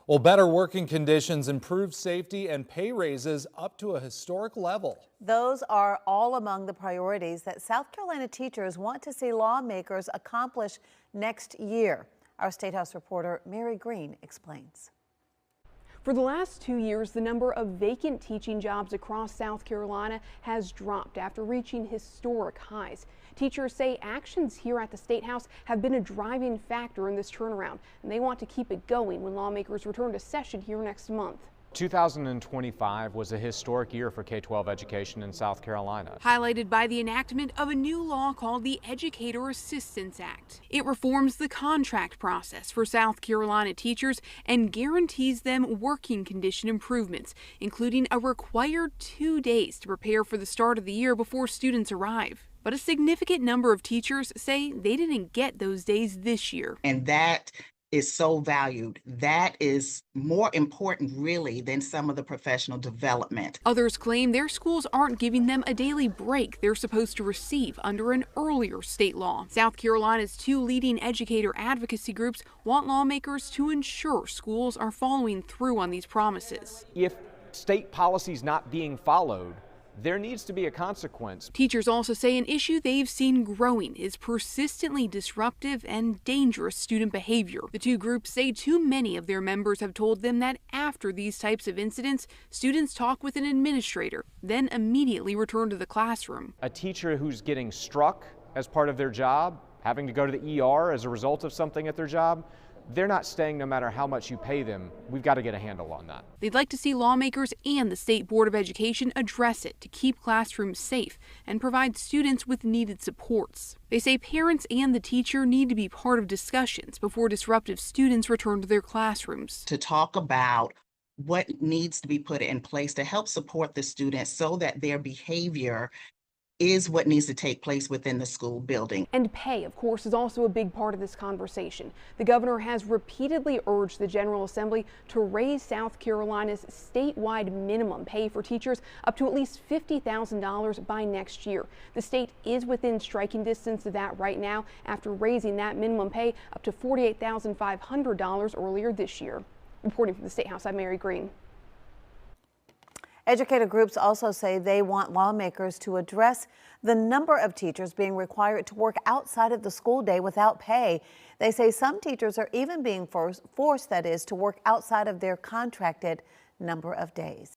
Well, better working conditions, improved safety, and pay raises up to a historic level. Those are all among the priorities that South Carolina teachers want to see lawmakers accomplish next year. Our State House reporter Mary Green explains. For the last 2 years, the number of vacant teaching jobs across South Carolina has dropped after reaching historic highs. Teachers say actions here at the State House have been a driving factor in this turnaround, and they want to keep it going when lawmakers return to session here next month. 2025 was a historic year for K-12 education in South Carolina. Highlighted by the enactment of a new law called the Educator Assistance Act. It reforms the contract process for South Carolina teachers and guarantees them working condition improvements, including a required 2 days to prepare for the start of the year before students arrive. But a significant number of teachers say they didn't get those days this year. And that is so valued. That is more important, really, than some of the professional development. Others claim their schools aren't giving them a daily break they're supposed to receive under an earlier state law. South Carolina's two leading educator advocacy groups want lawmakers to ensure schools are following through on these promises. If state policy is not being followed, there needs to be a consequence. Teachers also say an issue they've seen growing is persistently disruptive and dangerous student behavior. The two groups say too many of their members have told them that after these types of incidents, students talk with an administrator, then immediately return to the classroom. A teacher who's getting struck as part of their job, having to go to the ER as a result of something at their job, they're not staying no matter how much you pay them. We've got to get a handle on that. They'd like to see lawmakers and the State Board of Education address it to keep classrooms safe and provide students with needed supports. They say parents and the teacher need to be part of discussions before disruptive students return to their classrooms. To talk about what needs to be put in place to help support the students so that their behavior is what needs to take place within the school building. And pay, of course, is also a big part of this conversation. The governor has repeatedly urged the General Assembly to raise South Carolina's statewide minimum pay for teachers up to at least $50,000 by next year. The state is within striking distance of that right now after raising that minimum pay up to $48,500 earlier this year. Reporting from the State House, I'm Mary Green. Educator groups also say they want lawmakers to address the number of teachers being required to work outside of the school day without pay. They say some teachers are even being forced, that is, to work outside of their contracted number of days.